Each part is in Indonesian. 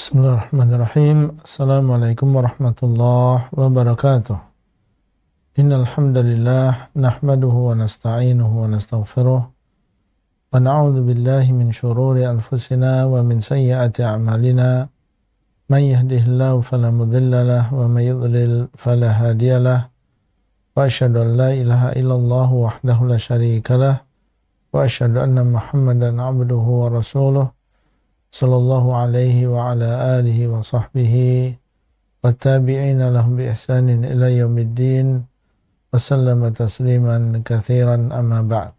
Bismillahirrahmanirrahim. Assalamualaikum warahmatullahi wabarakatuh. Innal hamdalillah nahmaduhu wa nasta'inuhu wa nastaghfiruh wa na'udzu billahi min shururi anfusina wa min sayyiati a'malina. Man yahdihillahu fala mudilla lahu wa may yudlil fala hadiya lahu. Wa asyhadu an la ilaha illallah wahdahu la syarika lah wa asyhadu anna Muhammadan 'abduhu wa rasuluh. Sallallahu alaihi wa ala alihi wa sahbihi wa tabi'ina lahum bi ihsanin ila yaumiddin wa sallama tasliman katsiran amma ba'd.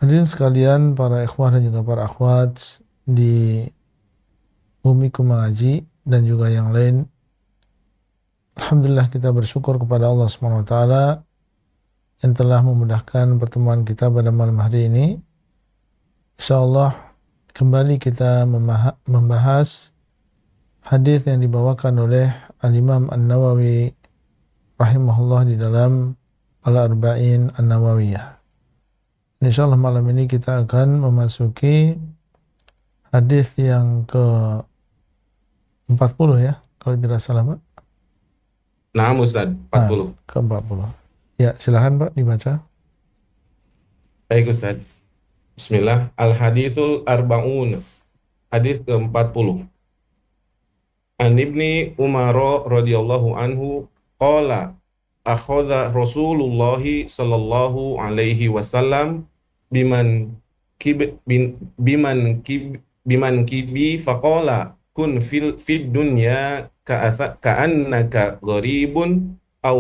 Hadirin sekalian, para ikhwah dan juga para akhwat di Bumiku Mengaji dan juga yang lain, alhamdulillah kita bersyukur kepada Allah Subhanahu wa taala yang telah memudahkan pertemuan kita pada malam hari ini. Insyaallah kembali kita membahas hadis yang dibawakan oleh Al-Imam An-Nawawi rahimahullah di dalam Al-Arba'in An-Nawawiyah. Insyaallah malam ini kita akan memasuki hadis yang ke-40 ya, kalau tidak salah Pak. Nah, Ustaz, 40. Ke-40. Ya, silakan Pak dibaca. Baik, Ustaz. Bismillah. Al-Hadithul Arba'un. Hadis ke-40. An Ibni Umar radhiyallahu anhu qala akhadha Rasulullah sallallahu alaihi wasallam biman kibi faqala kun fid dunya ka'annaka gharibun aw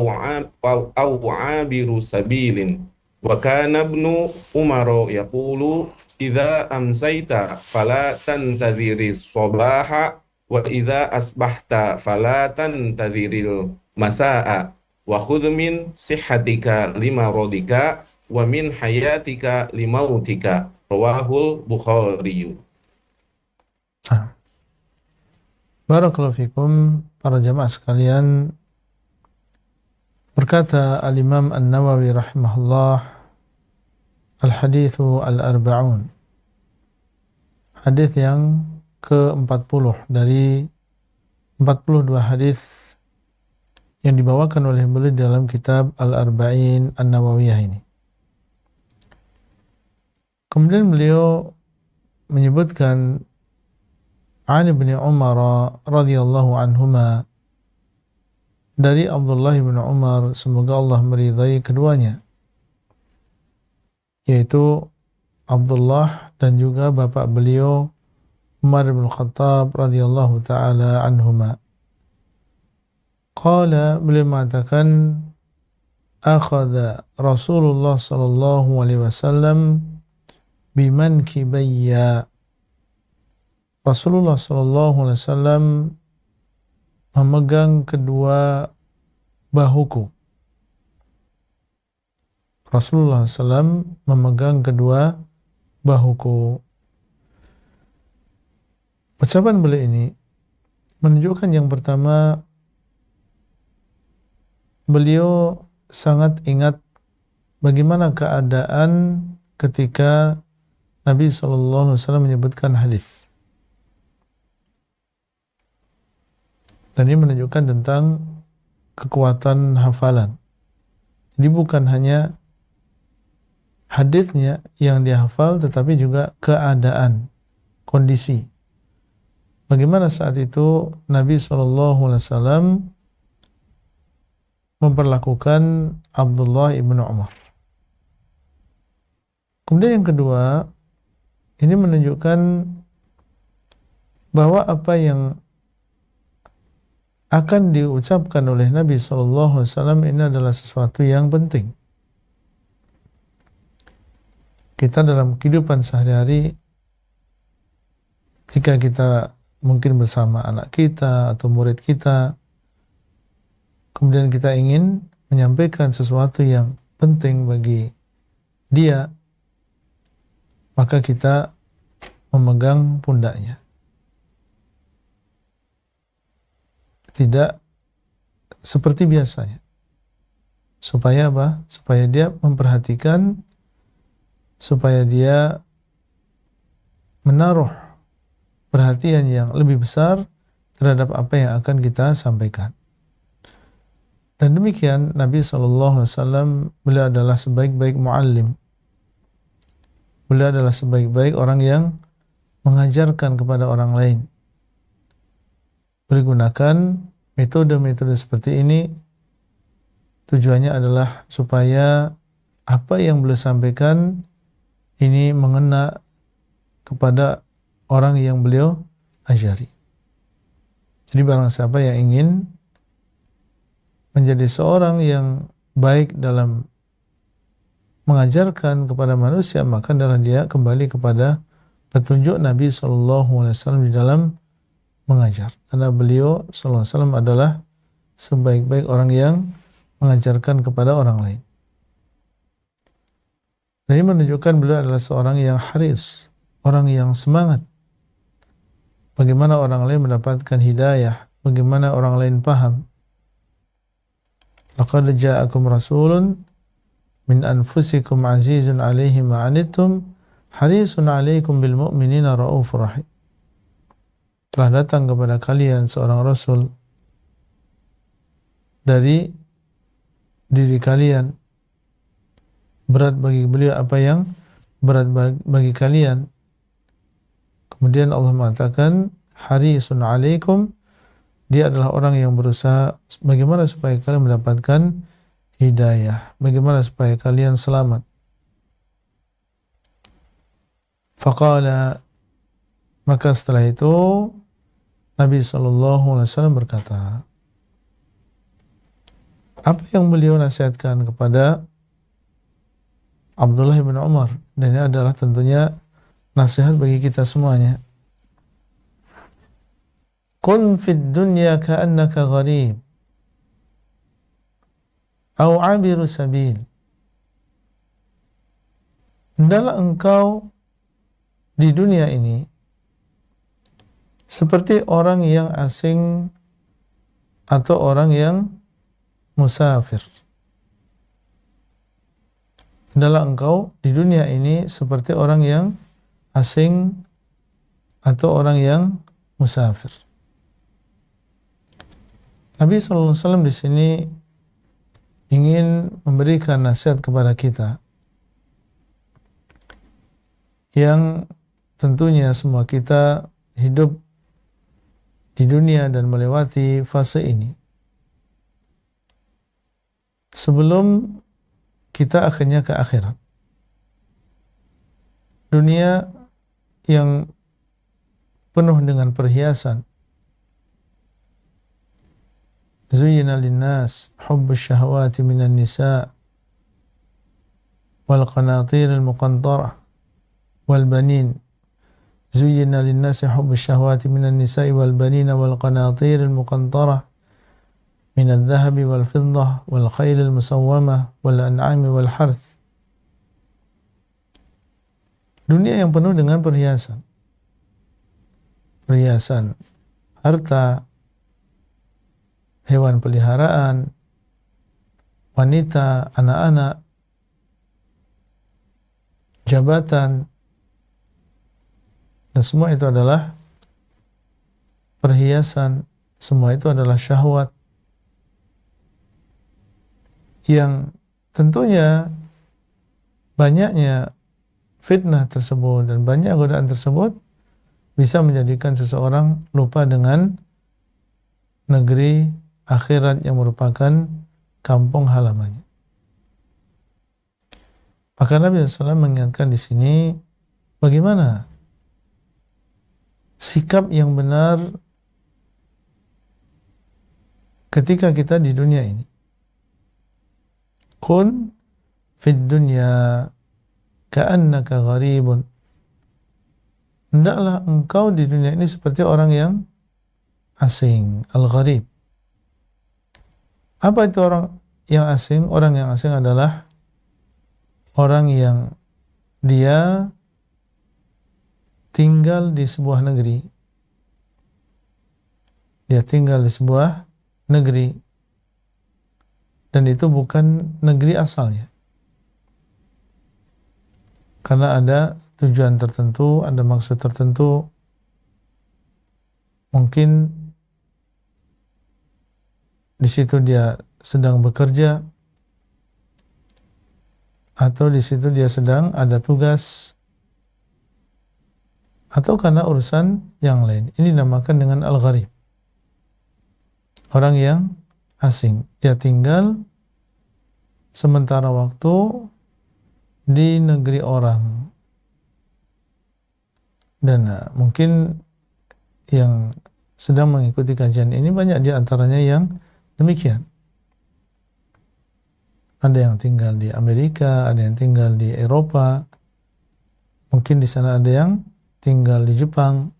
abiru sabilin. Wa kana ibnu Umar yaqulu idza amsayta fala tantadhiris sabaha wa idza asbahta fala tantadhiril masaa wa khudh min sihhatika limaradika wa min hayatika limautika. Rawahul Bukhari. Barakallahu fikum para jamaah sekalian. Berkata Al-Imam An-Nawawi rahimahullah, Al-Hadithu Al-Arba'un, hadis yang ke-40 dari 42 hadis yang dibawakan oleh beliau dalam kitab Al-Arba'in An-Nawawiyah ini. Kemudian beliau menyebutkan An Ibni Umar radhiyallahu anhuma, dari Abdullah bin Umar, semoga Allah meridai keduanya, yaitu Abdullah dan juga bapak beliau Umar bin Khattab radhiyallahu taala anhuma. Qala, beliau mengatakan, akhadha Rasulullah sallallahu alaihi wasallam bimankibayya. Rasulullah sallallahu alaihi wasallam memegang kedua bahuku. Rasulullah SAW memegang kedua bahuku. Ucapan beliau ini menunjukkan yang pertama, beliau sangat ingat bagaimana keadaan ketika Nabi SAW menyebutkan hadis. Dan ini menunjukkan tentang kekuatan hafalan. Jadi bukan hanya hadisnya yang dihafal, tetapi juga keadaan, kondisi. Bagaimana saat itu Nabi SAW memperlakukan Abdullah ibn Umar. Kemudian yang kedua, ini menunjukkan bahwa apa yang akan diucapkan oleh Nabi SAW ini adalah sesuatu yang penting. Kita dalam kehidupan sehari-hari, ketika kita mungkin bersama anak kita atau murid kita, kemudian kita ingin menyampaikan sesuatu yang penting bagi dia, maka kita memegang pundaknya. Tidak seperti biasanya. Supaya apa? Supaya dia memperhatikan, supaya dia menaruh perhatian yang lebih besar terhadap apa yang akan kita sampaikan. Dan demikian Nabi SAW, beliau adalah sebaik-baik muallim. Beliau adalah sebaik-baik orang yang mengajarkan kepada orang lain. Beliau gunakan metode-metode seperti ini, tujuannya adalah supaya apa yang beliau sampaikan ini mengena kepada orang yang beliau ajari. Jadi barang siapa yang ingin menjadi seorang yang baik dalam mengajarkan kepada manusia, maka adalah dia kembali kepada petunjuk Nabi SAW di dalam mengajar. Karena beliau SAW adalah sebaik-baik orang yang mengajarkan kepada orang lain. Dan ini menunjukkan beliau adalah seorang yang haris, orang yang semangat. Bagaimana orang lain mendapatkan hidayah, bagaimana orang lain paham. Laqad ja'akum rasulun min anfusikum azizun 'alaihi ma 'anittum harisun 'alaikum bil mu'minina raufur rahim. Telah datang kepada kalian seorang rasul dari diri kalian, berat bagi beliau apa yang berat bagi kalian. Kemudian Allah mengatakan harisun 'alaikum, dia adalah orang yang berusaha bagaimana supaya kalian mendapatkan hidayah, bagaimana supaya kalian selamat. Faqala, maka setelah itu Nabi SAW berkata, apa yang beliau nasihatkan kepada Abdullah bin Umar, dan ini adalah tentunya nasihat bagi kita semuanya. Kun fid dunya ka'annaka gharib au 'abiru sabil. Hendaklah engkau di dunia ini seperti orang yang asing atau orang yang musafir. Hendaklah engkau di dunia ini seperti orang yang asing atau orang yang musafir. Nabi SAW di sini ingin memberikan nasihat kepada kita yang tentunya semua kita hidup di dunia dan melewati fase ini. Sebelum kita akhirnya ke akhirat. Dunia yang penuh dengan perhiasan. Zuyyina linnas hubbus syahawati minan nisa wal qanatir al muqantarah wal banin. Zuyyina linnasi hubbus syahawati minan nisa'i wal banina wal qanatir al muqantarah min al-dhahabi wal fiddah wal khayl al musawwamah wal an'ami wal harth. Dunia yang penuh dengan perhiasan. Perhiasan harta, hewan peliharaan, wanita, anak-anak, jabatan, dan semua itu adalah perhiasan, semua itu adalah syahwat yang tentunya banyaknya fitnah tersebut dan banyak godaan tersebut bisa menjadikan seseorang lupa dengan negeri akhirat yang merupakan kampung halamannya. Maka Nabi SAW mengingatkan di sini bagaimana sikap yang benar ketika kita di dunia ini. Kun fid dunya ka'annaka gharibun. Hendaklah engkau di dunia ini seperti orang yang asing, al-gharib. Apa itu orang yang asing? Orang yang asing adalah orang yang dia tinggal di sebuah negeri. Dia tinggal di sebuah negeri dan itu bukan negeri asalnya. Karena ada tujuan tertentu, ada maksud tertentu. mungkin di situ dia sedang bekerja, atau di situ dia sedang ada tugas, atau karena urusan yang lain. Ini dinamakan dengan al-gharib. Orang yang asing. Dia tinggal sementara waktu di negeri orang. Dan mungkin yang sedang mengikuti kajian ini banyak di antaranya yang demikian. Ada yang tinggal di Amerika, ada yang tinggal di Eropa, mungkin di sana ada yang tinggal di Jepang,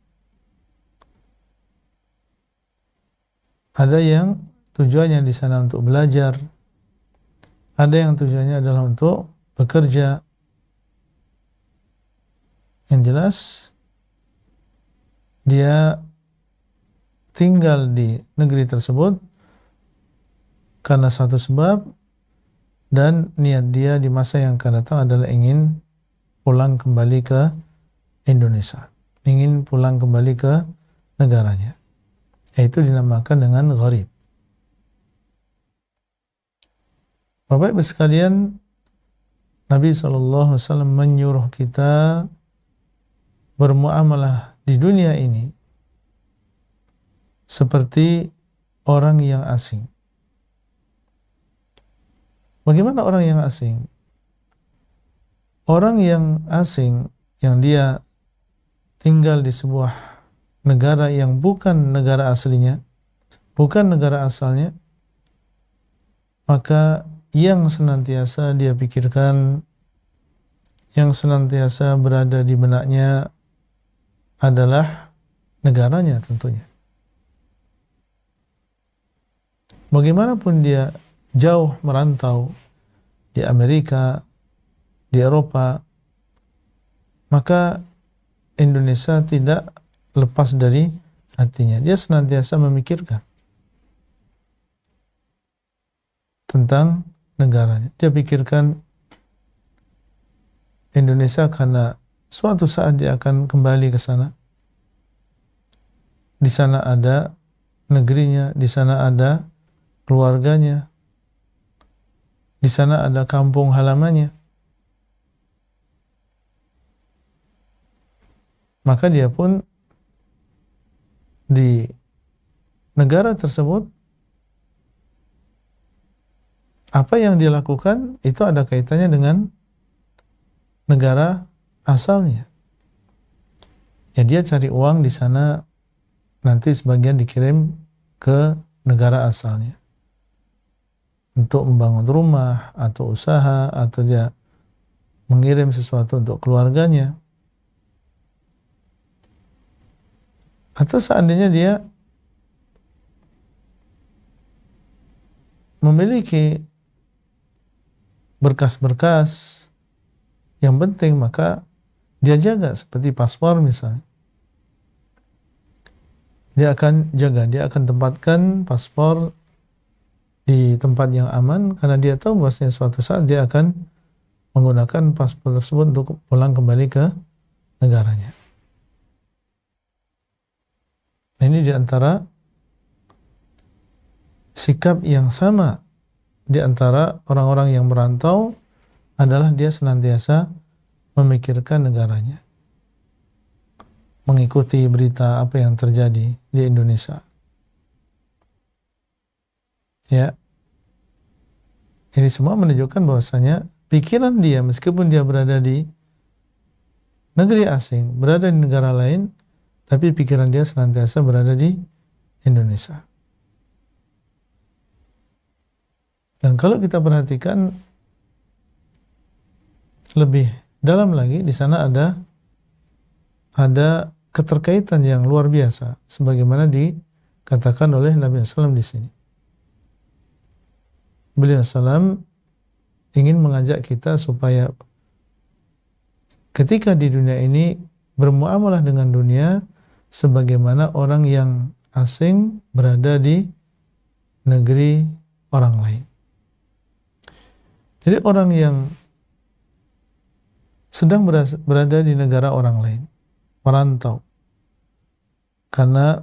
ada yang tujuannya di sana untuk belajar, ada yang tujuannya adalah untuk bekerja. Yang jelas dia tinggal di negeri tersebut karena satu sebab, dan niat dia di masa yang akan datang adalah ingin pulang kembali ke Indonesia, ingin pulang kembali ke negaranya. Itu dinamakan dengan gharib. Bapak Ibu sekalian, Nabi SAW menyuruh kita bermuamalah di dunia ini seperti orang yang asing. Bagaimana orang yang asing? Orang yang asing yang dia tinggal di sebuah negara yang bukan negara aslinya, bukan negara asalnya, maka yang senantiasa dia pikirkan, yang senantiasa berada di benaknya adalah negaranya tentunya. Bagaimanapun dia jauh merantau di Amerika, di Eropa, maka Indonesia tidak lepas dari hatinya. Dia senantiasa memikirkan tentang negaranya. Dia pikirkan Indonesia karena suatu saat dia akan kembali ke sana. Di sana ada negerinya, di sana ada keluarganya, di sana ada kampung halamannya. Maka dia pun di negara tersebut, apa yang dia lakukan itu ada kaitannya dengan negara asalnya. Ya, dia cari uang di sana, nanti sebagian dikirim ke negara asalnya untuk membangun rumah atau usaha, atau dia mengirim sesuatu untuk keluarganya. Atau seandainya dia memiliki berkas-berkas yang penting, maka dia jaga, seperti paspor misalnya. Dia akan jaga, dia akan tempatkan paspor di tempat yang aman, karena dia tahu bahwasanya suatu saat dia akan menggunakan paspor tersebut untuk pulang kembali ke negaranya. Nah, ini diantara sikap yang sama di antara orang-orang yang merantau adalah dia senantiasa memikirkan negaranya, mengikuti berita apa yang terjadi di Indonesia. Ya, ini semua menunjukkan bahwasanya pikiran dia, meskipun dia berada di negeri asing, berada di negara lain, tapi pikiran dia senantiasa berada di Indonesia. Dan kalau kita perhatikan lebih dalam lagi, di sana ada keterkaitan yang luar biasa, sebagaimana dikatakan oleh Nabi SAW di sini. Beliau SAW ingin mengajak kita supaya ketika di dunia ini bermuamalah dengan dunia sebagaimana orang yang asing berada di negeri orang lain. Jadi orang yang sedang berada di negara orang lain, merantau, karena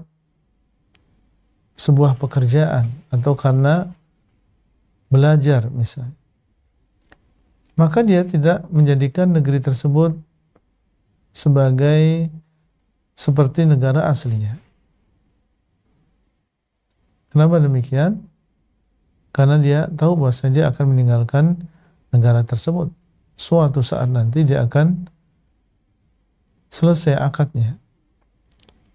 sebuah pekerjaan atau karena belajar misalnya, maka dia tidak menjadikan negeri tersebut sebagai seperti negara aslinya. Kenapa demikian? Karena dia tahu bahwa dia akan meninggalkan negara tersebut. Suatu saat nanti dia akan selesai akadnya.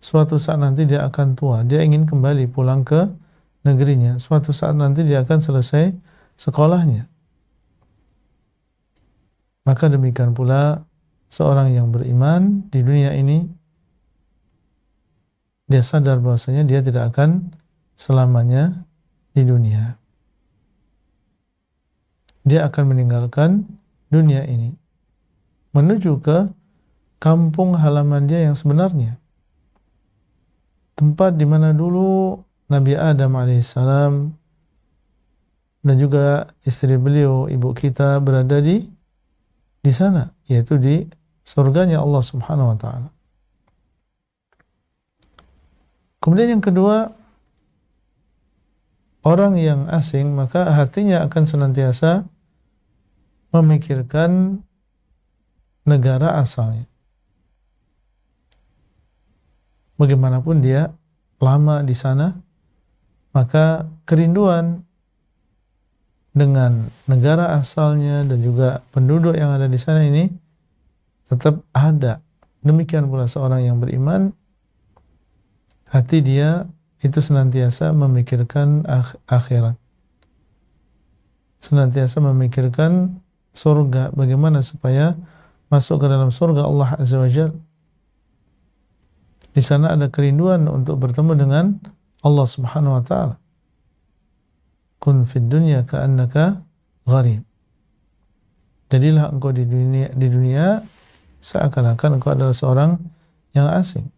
Suatu saat nanti dia akan tua. Dia ingin kembali pulang ke negerinya. Suatu saat nanti dia akan selesai sekolahnya. Maka demikian pula seorang yang beriman di dunia ini, dia sadar bahwasanya dia tidak akan selamanya di dunia. Dia akan meninggalkan dunia ini menuju ke kampung halaman dia yang sebenarnya, tempat di mana dulu Nabi Adam alaihissalam dan juga istri beliau, ibu kita, berada di sana, yaitu di surganya Allah Subhanahu wa taala. Kemudian yang kedua, orang yang asing maka hatinya akan senantiasa memikirkan negara asalnya. Bagaimanapun dia lama di sana, maka kerinduan dengan negara asalnya dan juga penduduk yang ada di sana ini tetap ada. Demikian pula seorang yang beriman, hati dia itu senantiasa memikirkan akhirat, senantiasa memikirkan surga, bagaimana supaya masuk ke dalam surga Allah Azza wa Jalla. Di sana ada kerinduan untuk bertemu dengan Allah Subhanahu wa taala. Kun fid dunya ka'annaka gharib. Jadilah engkau di dunia seakan-akan engkau adalah seorang yang asing.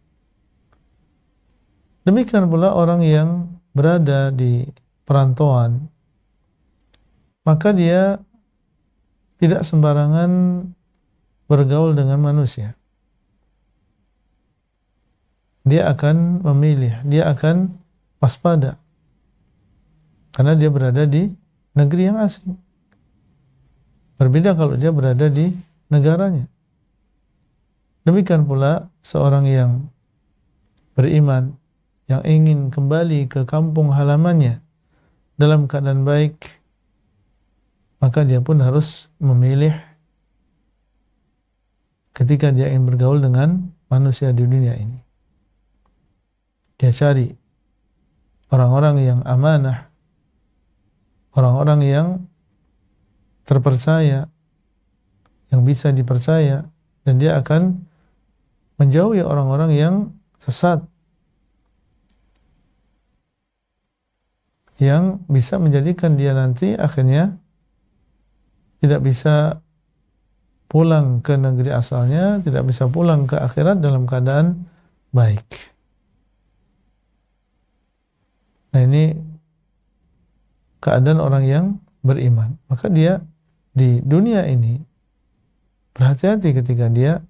Demikian pula orang yang berada di perantauan, maka dia tidak sembarangan bergaul dengan manusia. Dia akan memilih, dia akan waspada, karena dia berada di negeri yang asing. Berbeda kalau dia berada di negaranya. Demikian pula seorang yang beriman, yang ingin kembali ke kampung halamannya dalam keadaan baik, maka dia pun harus memilih ketika dia ingin bergaul dengan manusia di dunia ini. Dia cari orang-orang yang amanah, orang-orang yang terpercaya, yang bisa dipercaya, dan dia akan menjauhi orang-orang yang sesat, yang bisa menjadikan dia nanti akhirnya tidak bisa pulang ke negeri asalnya, tidak bisa pulang ke akhirat dalam keadaan baik. Nah, ini keadaan orang yang beriman. Maka dia di dunia ini berhati-hati ketika dia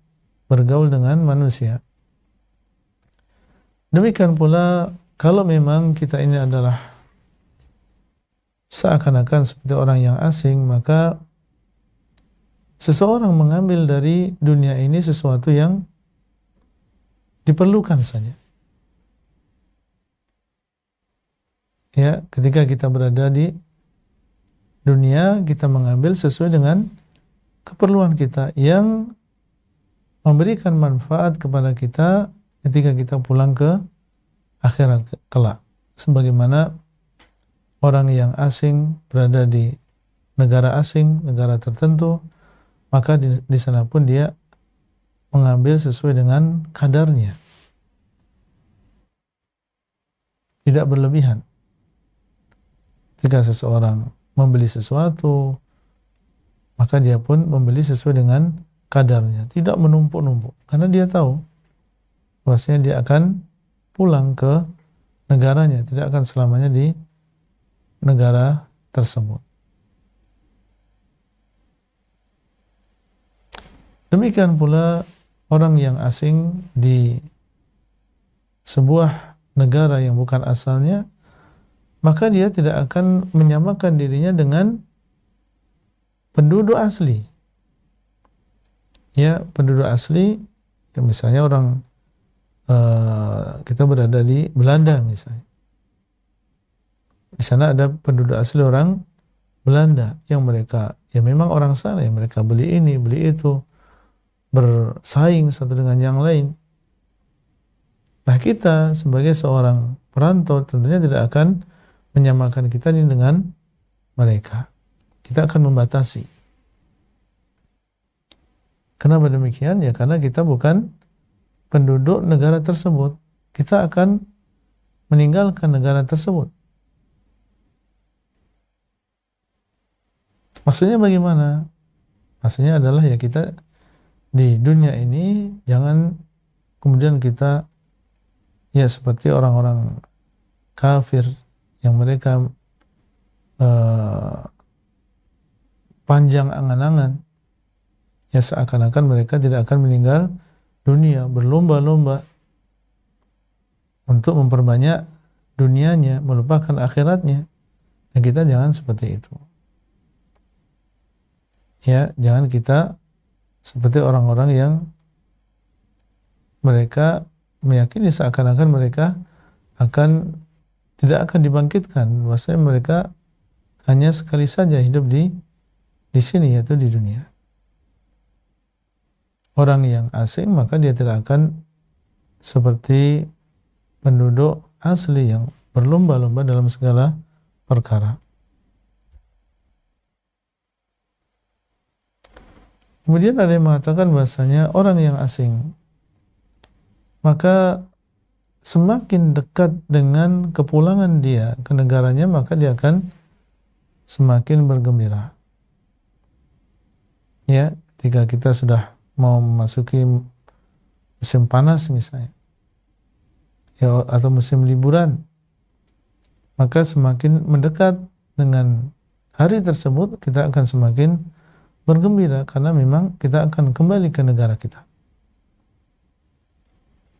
bergaul dengan manusia. Demikian pula kalau memang kita ini adalah seakan-akan seperti orang yang asing, maka seseorang mengambil dari dunia ini sesuatu yang diperlukan saja. Ya, ketika kita berada di dunia, kita mengambil sesuai dengan keperluan kita yang memberikan manfaat kepada kita ketika kita pulang ke akhirat kelak. Sebagaimana orang yang asing berada di negara asing, negara tertentu, maka di sana pun dia mengambil sesuai dengan kadarnya, tidak berlebihan. Ketika seseorang membeli sesuatu, maka dia pun membeli sesuai dengan kadarnya, tidak menumpuk-numpuk, karena dia tahu bahwasanya dia akan pulang ke negaranya, tidak akan selamanya di negara tersebut. Demikian pula orang yang asing di sebuah negara yang bukan asalnya, maka dia tidak akan menyamakan dirinya dengan penduduk asli. Ya, penduduk asli, ya misalnya orang kita berada di Belanda misalnya. Di sana ada penduduk asli orang Belanda yang mereka ya memang orang sana, yang mereka beli ini, beli itu, bersaing satu dengan yang lain. Nah, kita sebagai seorang perantau tentunya tidak akan menyamakan kita ini dengan mereka. Kita akan membatasi. Kenapa demikian? Ya karena kita bukan penduduk negara tersebut. Kita akan meninggalkan negara tersebut. Maksudnya bagaimana? Maksudnya adalah ya kita di dunia ini jangan kemudian kita ya seperti orang-orang kafir yang mereka panjang angan-angan, ya seakan-akan mereka tidak akan meninggal dunia, berlomba-lomba untuk memperbanyak dunianya, melupakan akhiratnya. Dan kita jangan seperti itu. Ya, jangan kita seperti orang-orang yang mereka meyakini seakan-akan mereka tidak akan dibangkitkan, bahwasanya mereka hanya sekali saja hidup di sini, yaitu di dunia. Orang yang asing maka dia tidak akan seperti penduduk asli yang berlomba-lomba dalam segala perkara. Kemudian ada yang mengatakan bahasanya orang yang asing maka semakin dekat dengan kepulangan dia ke negaranya maka dia akan semakin bergembira. Ya, ketika kita sudah mau memasuki musim panas misalnya, ya atau musim liburan, maka semakin mendekat dengan hari tersebut kita akan semakin bergembira karena memang kita akan kembali ke negara kita.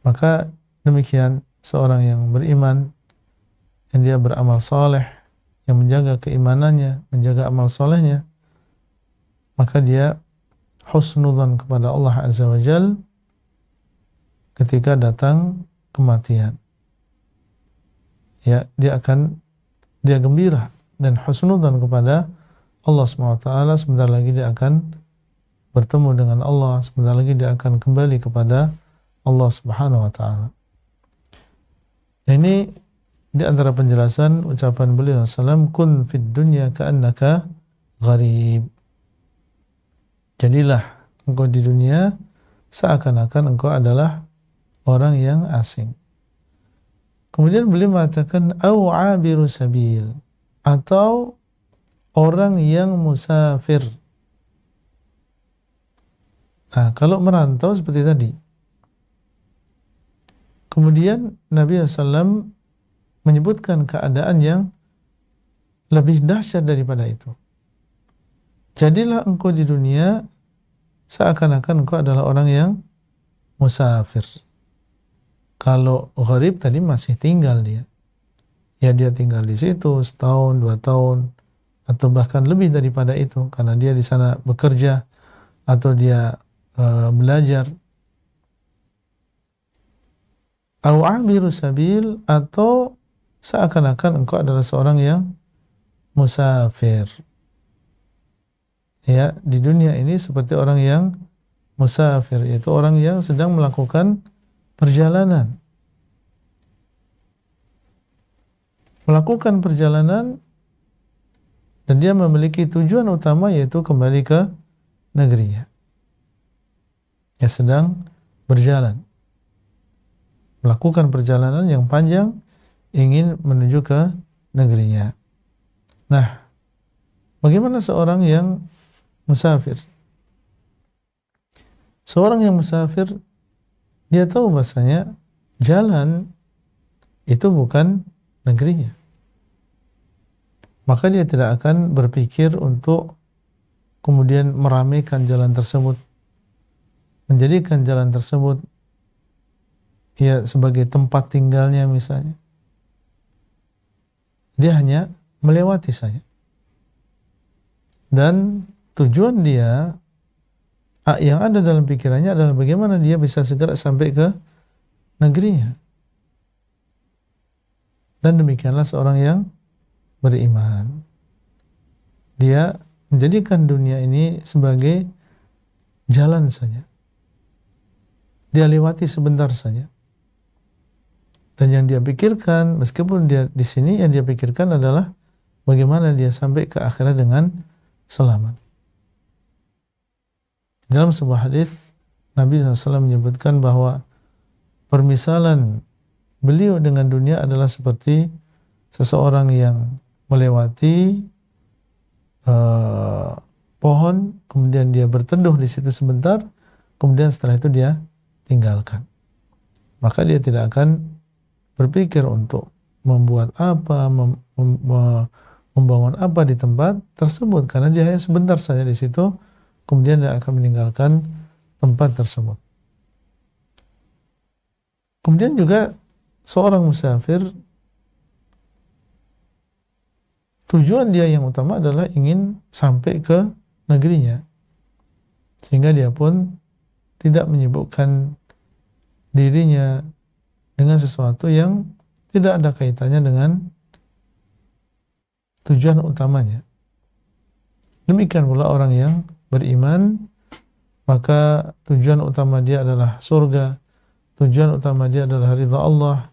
Maka demikian seorang yang beriman, yang dia beramal soleh, yang menjaga keimanannya, menjaga amal solehnya, maka dia husnudzan kepada Allah Azza wa Jal ketika datang kematian. Ya, dia gembira dan husnudzan kepada Allah SWT. Sebentar lagi dia akan bertemu dengan Allah, sebentar lagi dia akan kembali kepada Allah Subhanahu wa taala. Ini di antara penjelasan ucapan beliau sallam, kun fid dunya ka'annaka gharib. Jadilah engkau di dunia seakan-akan engkau adalah orang yang asing. Kemudian beliau mengatakan au abiru sabil, atau orang yang musafir. Nah, kalau merantau seperti tadi. Kemudian Nabi SAW menyebutkan keadaan yang lebih dahsyat daripada itu. Jadilah engkau di dunia seakan-akan engkau adalah orang yang musafir. Kalau gharib tadi masih tinggal dia. Ya dia tinggal di situ setahun, 2 tahun, atau bahkan lebih daripada itu karena dia di sana bekerja atau dia belajar. Au abiru sabil, atau seakan-akan engkau adalah seorang yang musafir. Ya, di dunia ini seperti orang yang musafir, yaitu orang yang sedang melakukan perjalanan. Melakukan perjalanan dan dia memiliki tujuan utama yaitu kembali ke negerinya. Ya, sedang berjalan. Melakukan perjalanan yang panjang ingin menuju ke negerinya. Nah, bagaimana seorang yang musafir? Seorang yang musafir dia tahu bahasanya jalan itu bukan negerinya. Maka dia tidak akan berpikir untuk kemudian meramaikan jalan tersebut, menjadikan jalan tersebut ya sebagai tempat tinggalnya misalnya. Dia hanya melewati saja. Dan tujuan dia yang ada dalam pikirannya adalah bagaimana dia bisa segera sampai ke negerinya. Dan demikianlah seorang yang beriman. Dia menjadikan dunia ini sebagai jalan saja. Dia lewati sebentar saja. Dan yang dia pikirkan, meskipun dia di sini, yang dia pikirkan adalah bagaimana dia sampai ke akhirat dengan selamat. Dalam sebuah hadis, Nabi SAW menyebutkan bahwa permisalan beliau dengan dunia adalah seperti seseorang yang melewati pohon, kemudian dia berteduh di situ sebentar, kemudian setelah itu dia tinggalkan. Maka dia tidak akan berpikir untuk membuat apa, membangun apa di tempat tersebut, karena dia hanya sebentar saja di situ, kemudian dia akan meninggalkan tempat tersebut. Kemudian juga seorang musafir, tujuan dia yang utama adalah ingin sampai ke negerinya, sehingga dia pun tidak menyibukkan dirinya dengan sesuatu yang tidak ada kaitannya dengan tujuan utamanya. Demikian pula orang yang beriman, maka tujuan utama dia adalah surga, tujuan utama dia adalah ridha Allah,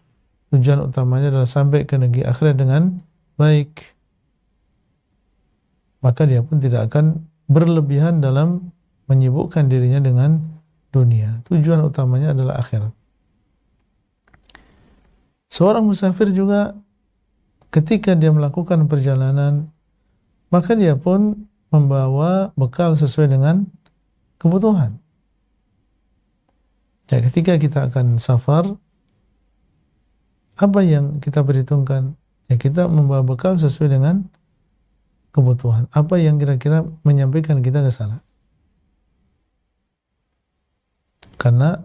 tujuan utamanya adalah sampai ke negeri akhirat dengan baik. Maka dia pun tidak akan berlebihan dalam menyibukkan dirinya dengan dunia. Tujuan utamanya adalah akhirat. Seorang musafir juga ketika dia melakukan perjalanan, maka dia pun membawa bekal sesuai dengan kebutuhan. Ya, ketika kita akan safar, apa yang kita perhitungkan? Ya, kita membawa bekal sesuai dengan kebutuhan. Apa yang kira-kira menyampaikan kita ke sana? Karena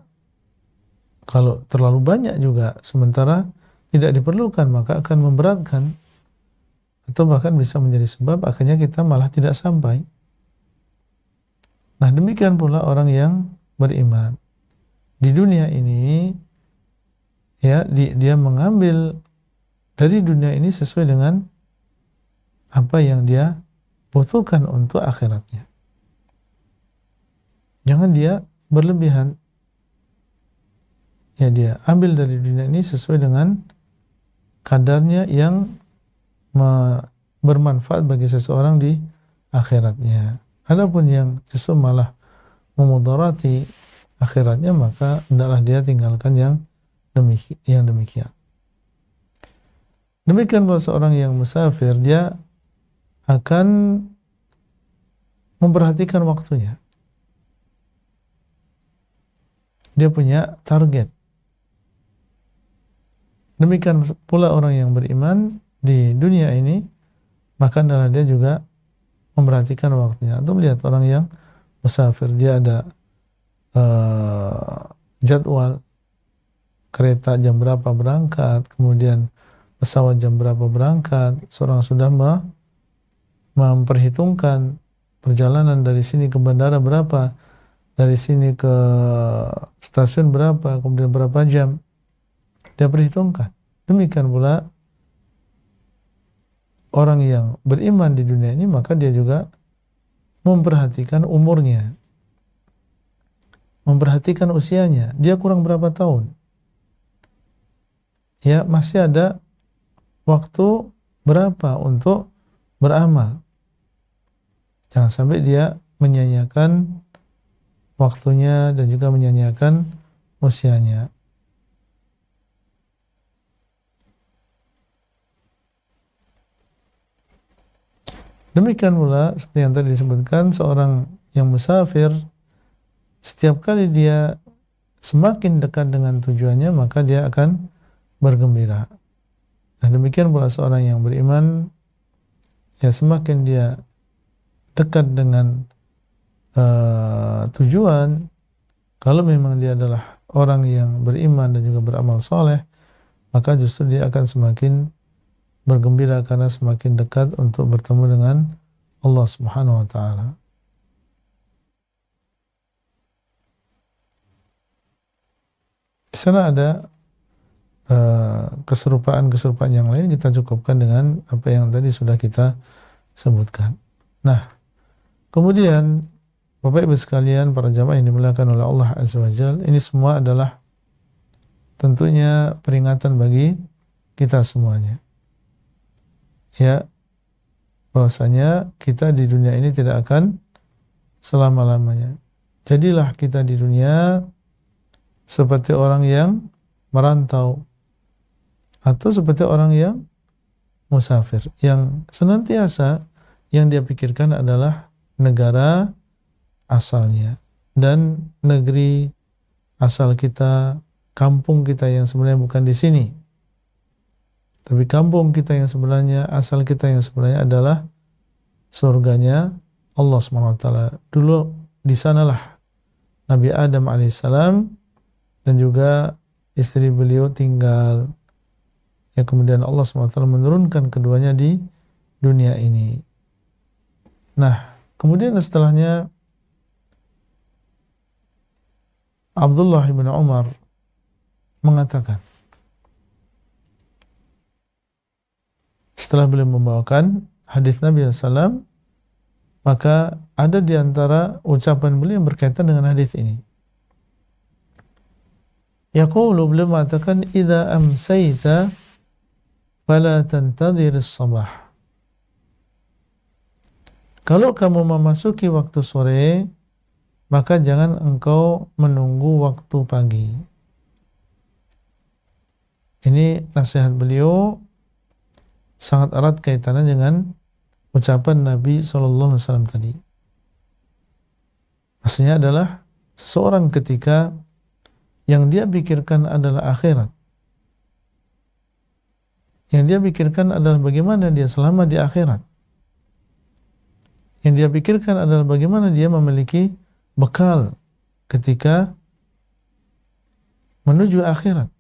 kalau terlalu banyak juga sementara tidak diperlukan, maka akan memberatkan atau bahkan bisa menjadi sebab akhirnya kita malah tidak sampai. Nah, demikian pula orang yang beriman. Di dunia ini ya dia mengambil dari dunia ini sesuai dengan apa yang dia butuhkan untuk akhiratnya. Jangan dia berlebihan. Ya, dia ambil dari dunia ini sesuai dengan kadarnya yang bermanfaat bagi seseorang di akhiratnya. Adapun yang justru malah memudarati akhiratnya, maka hendaklah dia tinggalkan yang demikian. Demikian pula seorang yang musafir, dia akan memperhatikan waktunya. Dia punya target. Demikian pula orang yang beriman di dunia ini, maka adalah dia juga memperhatikan waktunya. Atau melihat orang yang musafir, dia ada jadwal kereta jam berapa berangkat, kemudian pesawat jam berapa berangkat, seorang sudah memperhitungkan perjalanan dari sini ke bandara berapa, dari sini ke stasiun berapa, kemudian berapa jam, dia perhitungkan. Demikian pula orang yang beriman di dunia ini, maka dia juga memperhatikan umurnya, memperhatikan usianya, dia kurang berapa tahun, ya masih ada waktu berapa untuk beramal. Jangan sampai dia menyanyiakan waktunya dan juga menyanyiakan usianya. Demikian pula seperti yang tadi disebutkan, seorang yang musafir, setiap kali dia semakin dekat dengan tujuannya, maka dia akan bergembira. Nah, demikian pula seorang yang beriman, ya semakin dia dekat dengan tujuan, kalau memang dia adalah orang yang beriman dan juga beramal soleh, maka justru dia akan semakin bergembira karena semakin dekat untuk bertemu dengan Allah Subhanahu wa taala. Di sana ada keserupaan-keserupaan yang lain, kita cukupkan dengan apa yang tadi sudah kita sebutkan. Nah, kemudian Bapak Ibu sekalian, para jamaah yang dimuliakan oleh Allah Azza wa Jalla, ini semua adalah tentunya peringatan bagi kita semuanya. Ya, bahwasanya kita di dunia ini tidak akan selama-lamanya. Jadilah kita di dunia seperti orang yang merantau atau seperti orang yang musafir, yang senantiasa yang dia pikirkan adalah negara asalnya dan negeri asal kita, kampung kita yang sebenarnya bukan di sini. Tapi kampung kita yang sebenarnya, asal kita yang sebenarnya adalah surganya Allah SWT. Dulu di sanalah Nabi Adam alaihissalam dan juga istri beliau tinggal. Ya, kemudian Allah SWT menurunkan keduanya di dunia ini. Nah, kemudian setelahnya Abdullah bin Umar mengatakan, setelah beliau membawakan hadis Nabi SAW, maka ada di antara ucapan beliau yang berkaitan dengan hadis ini. Yaqulu, beliau mengatakan, "Idza amsayta fala tantadhir as-sabah." Kalau kamu memasuki waktu sore, maka jangan engkau menunggu waktu pagi. Ini nasihat beliau sangat erat kaitannya dengan ucapan Nabi SAW tadi. Maksudnya adalah seseorang ketika yang dia pikirkan adalah akhirat, yang dia pikirkan adalah bagaimana dia selamat di akhirat, yang dia pikirkan adalah bagaimana dia memiliki bekal ketika menuju akhirat,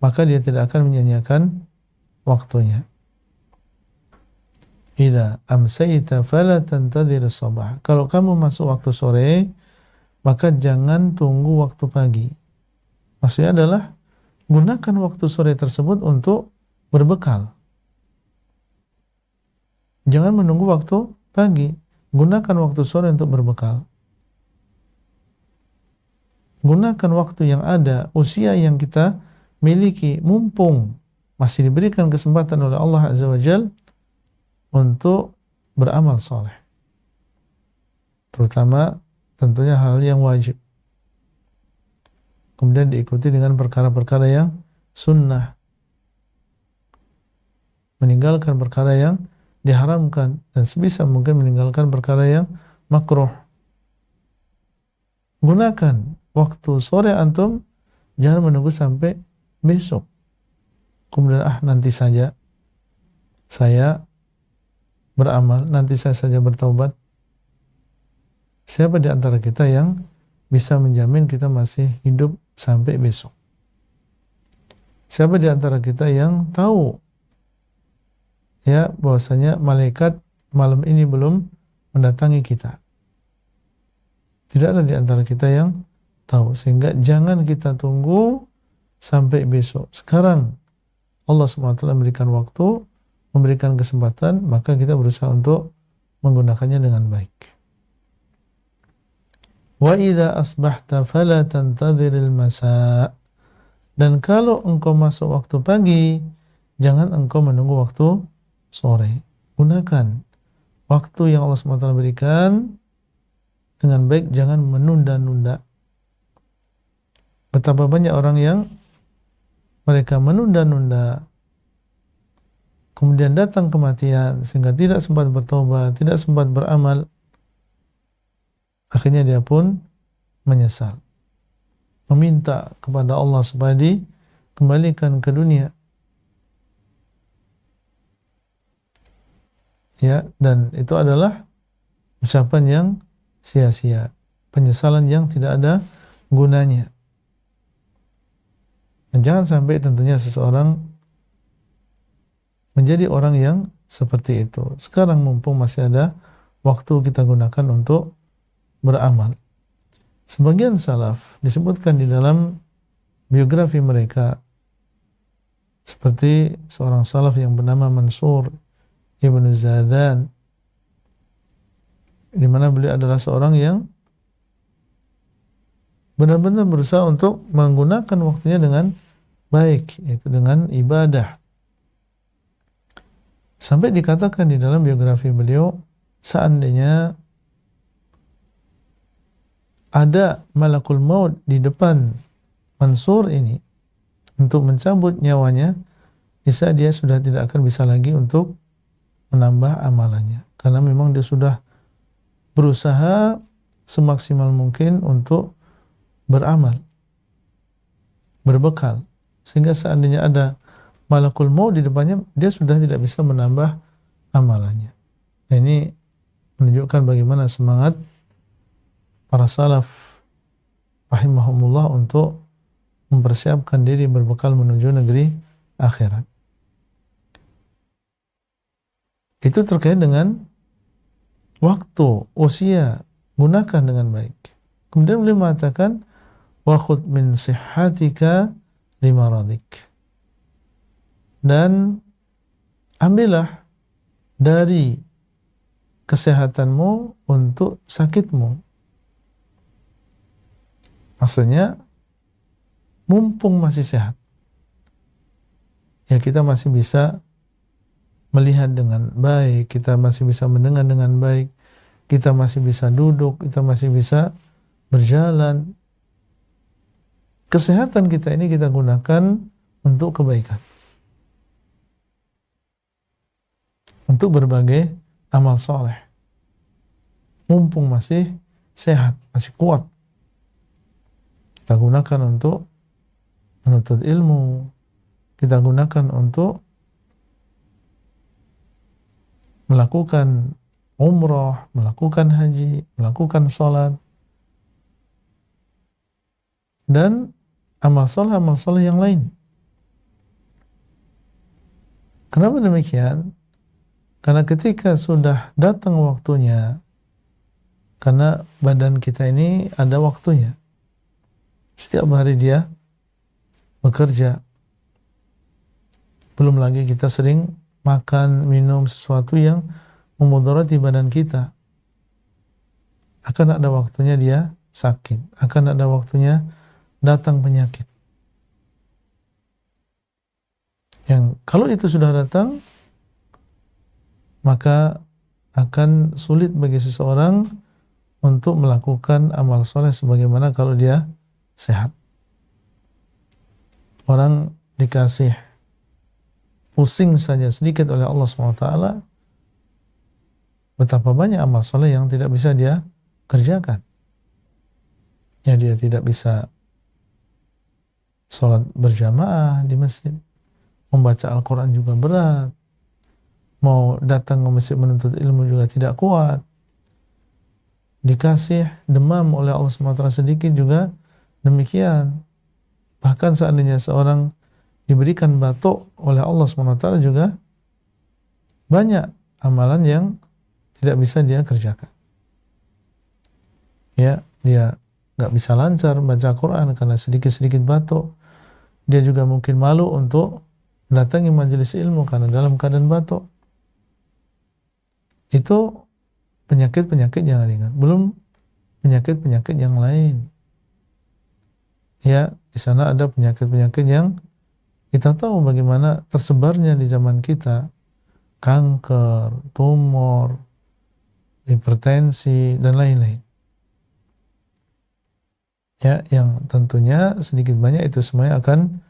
maka dia tidak akan menyanyiakan waktunya. Idza amsayta fala tantadhir as-sabah. Kalau kamu masuk waktu sore, maka jangan tunggu waktu pagi. Maksudnya adalah gunakan waktu sore tersebut untuk berbekal. Jangan menunggu waktu pagi. Gunakan waktu sore untuk berbekal. Gunakan waktu yang ada, usia yang kita miliki, mumpung masih diberikan kesempatan oleh Allah Azza wa Jalla untuk beramal soleh. Terutama tentunya hal yang wajib. Kemudian diikuti dengan perkara-perkara yang sunnah. Meninggalkan perkara yang diharamkan dan sebisa mungkin meninggalkan perkara yang makruh. Gunakan waktu sore antum, jangan menunggu sampai besok. Kemudian nanti saja saya beramal, nanti saya saja bertaubat. Siapa di antara kita yang bisa menjamin kita masih hidup sampai besok? Siapa di antara kita yang tahu ya bahwasanya malaikat malam ini belum mendatangi kita? Tidak ada di antara kita yang tahu, sehingga jangan kita tunggu sampai besok. Sekarang Allah SWT memberikan waktu, memberikan kesempatan, maka kita berusaha untuk menggunakannya dengan baik. Wa idza asbahta fala tantadhiril masa. Dan kalau engkau masuk waktu pagi, jangan engkau menunggu waktu sore. Gunakan waktu yang Allah SWT berikan dengan baik, jangan menunda-nunda. Betapa banyak orang yang mereka menunda-nunda, kemudian datang kematian sehingga tidak sempat bertobat, tidak sempat beramal. Akhirnya dia pun menyesal, meminta kepada Allah supaya dikembalikan ke dunia. Ya, dan itu adalah ucapan yang sia-sia, penyesalan yang tidak ada gunanya. Dan jangan sampai tentunya seseorang menjadi orang yang seperti itu. Sekarang mumpung masih ada waktu, kita gunakan untuk beramal. Sebagian salaf disebutkan di dalam biografi mereka, seperti seorang salaf yang bernama Mansur Ibnu Zadan, di mana beliau adalah seorang yang benar-benar berusaha untuk menggunakan waktunya dengan baik, yaitu dengan ibadah. Sampai dikatakan di dalam biografi beliau, seandainya ada malakul maut di depan Mansur ini untuk mencabut nyawanya, bisa dia sudah tidak akan bisa lagi untuk menambah amalannya, karena memang dia sudah berusaha semaksimal mungkin untuk beramal, berbekal, sehingga seandainya ada malakul maut di depannya, dia sudah tidak bisa menambah amalannya. Nah, ini menunjukkan bagaimana semangat para salaf rahimahumullah untuk mempersiapkan diri berbekal menuju negeri akhirat. Itu terkait dengan waktu, usia, gunakan dengan baik. Kemudian beliau mengatakan, wa khudh min sihhatika limaradik, dan ambillah dari kesehatanmu untuk sakitmu. Maksudnya, mumpung masih sehat, ya kita masih bisa melihat dengan baik, kita masih bisa mendengar dengan baik, kita masih bisa duduk, kita masih bisa berjalan. Kesehatan kita ini kita gunakan untuk kebaikan, untuk berbagai amal soleh. Mumpung masih sehat, masih kuat, kita gunakan untuk menuntut ilmu, kita gunakan untuk melakukan umroh, melakukan haji, melakukan sholat, dan amal soleh yang lain. Kenapa demikian? Karena ketika sudah datang waktunya, karena badan kita ini ada waktunya, setiap hari dia bekerja. Belum lagi kita sering makan, minum sesuatu yang memudaratkan badan kita. Akan ada waktunya dia sakit, akan ada waktunya datang penyakit. Yang kalau itu sudah datang, maka akan sulit bagi seseorang untuk melakukan amal soleh sebagaimana kalau dia sehat. Orang dikasih pusing saja sedikit oleh Allah SWT, betapa banyak amal soleh yang tidak bisa dia kerjakan. Ya, dia tidak bisa sholat berjamaah di masjid, membaca Al-Quran juga berat, mau datang ke masjid menuntut ilmu juga tidak kuat, dikasih demam oleh Allah SWT sedikit juga demikian. Bahkan seandainya seorang diberikan batuk oleh Allah SWT juga banyak amalan yang tidak bisa dia kerjakan. Ya, dia nggak bisa lancar baca Quran karena sedikit-sedikit batuk. Dia juga mungkin malu untuk mendatangi majelis ilmu karena dalam keadaan batuk. Itu penyakit-penyakit yang ringan, belum penyakit-penyakit yang lain. Ya, di sana ada penyakit-penyakit yang kita tahu bagaimana tersebarnya di zaman kita. Kanker, tumor, hipertensi, dan lain-lain. Ya, yang tentunya sedikit banyak itu semuanya akan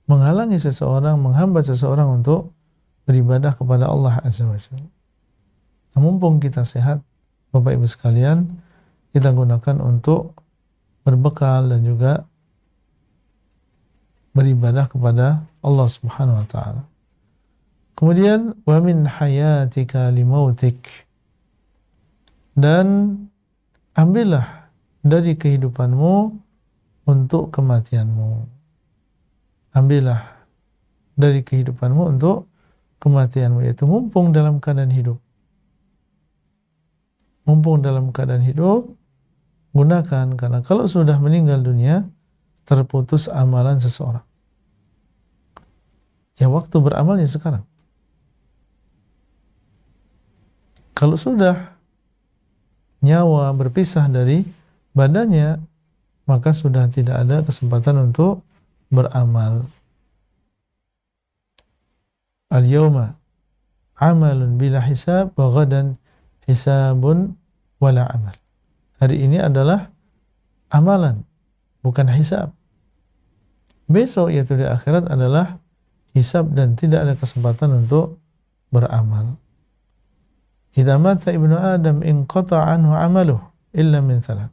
menghalangi seseorang, menghambat seseorang untuk beribadah kepada Allah Azza wa Jalla. Nah, mumpung kita sehat, Bapak Ibu sekalian, kita gunakan untuk berbekal dan juga beribadah kepada Allah Subhanahu wa taala. Kemudian wa min hayatika limautik, dan ambillah dari kehidupanmu untuk kematianmu. Ambillah dari kehidupanmu untuk kematianmu, yaitu mumpung dalam keadaan hidup. Mumpung dalam keadaan hidup, gunakan, karena kalau sudah meninggal dunia, terputus amalan seseorang. Ya waktu beramalnya sekarang. Kalau sudah nyawa berpisah dari badannya, maka sudah tidak ada kesempatan untuk beramal. Al-yawma amalun bila hisab wa ghadan hisabun wala amal. Hari ini adalah amalan, bukan hisab. Besok, yaitu di akhirat, adalah hisab dan tidak ada kesempatan untuk beramal. Idza mata ibnu Adam inqata anhu amaluh illa min thalath.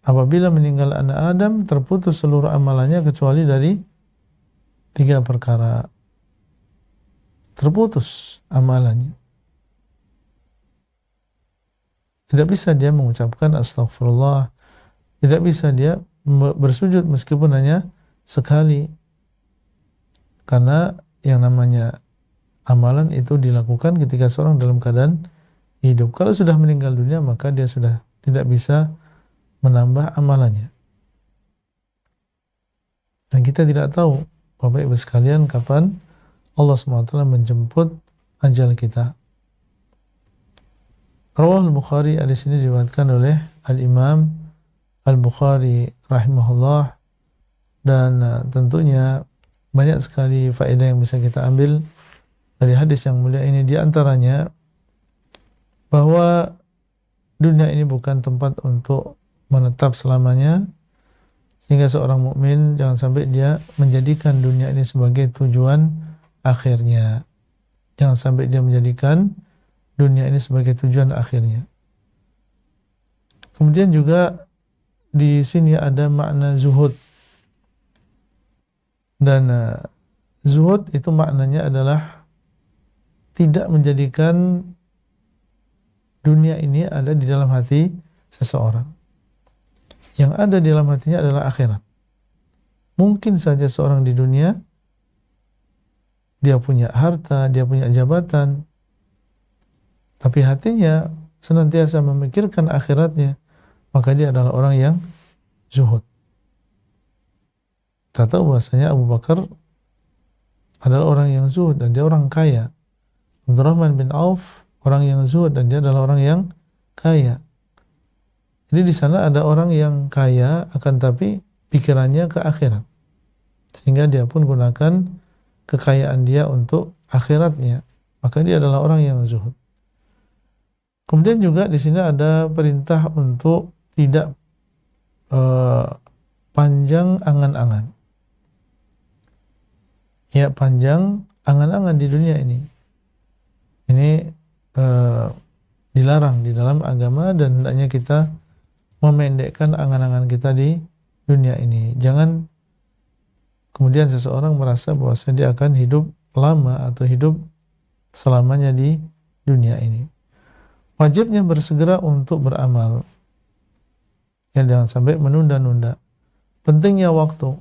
Apabila meninggal anak Adam, terputus seluruh amalannya kecuali dari 3 perkara. Terputus amalannya. Tidak bisa dia mengucapkan astagfirullah, tidak bisa dia bersujud meskipun hanya sekali. Karena yang namanya amalan itu dilakukan ketika seorang dalam keadaan hidup. Kalau sudah meninggal dunia, maka dia sudah tidak bisa menambah amalannya. Dan kita tidak tahu, Bapak Ibu sekalian, kapan Allah SWT menjemput ajal kita. Rawahul Bukhari, hadis ini diriwayatkan oleh Al-Imam Al-Bukhari rahimahullah, dan tentunya banyak sekali faedah yang bisa kita ambil dari hadis yang mulia ini. Di antaranya bahwa dunia ini bukan tempat untuk menetap selamanya, sehingga seorang mukmin jangan sampai dia menjadikan dunia ini sebagai tujuan akhirnya. Jangan sampai dia menjadikan dunia ini sebagai tujuan akhirnya. Kemudian juga di sini ada makna zuhud. Dan zuhud itu maknanya adalah tidak menjadikan dunia ini ada di dalam hati seseorang. Yang ada di dalam hatinya adalah akhirat. Mungkin saja seorang di dunia dia punya harta, dia punya jabatan, tapi hatinya senantiasa memikirkan akhiratnya, maka dia adalah orang yang zuhud. Kita tahu bahasanya Abu Bakar adalah orang yang zuhud dan dia orang kaya. Abdurrahman bin Auf orang yang zuhud dan dia adalah orang yang kaya. Jadi di sana ada orang yang kaya akan tapi pikirannya ke akhirat, sehingga dia pun gunakan kekayaan dia untuk akhiratnya, maka dia adalah orang yang zuhud. Kemudian juga di sini ada perintah untuk tidak panjang angan-angan. Ya, panjang angan-angan di dunia ini. Ini dilarang di dalam agama, dan hendaknya kita memendekkan angan-angan kita di dunia ini. Jangan kemudian seseorang merasa bahwa dia akan hidup lama atau hidup selamanya di dunia ini. Wajibnya bersegera untuk beramal. Ya, jangan sampai menunda-nunda. Pentingnya waktu.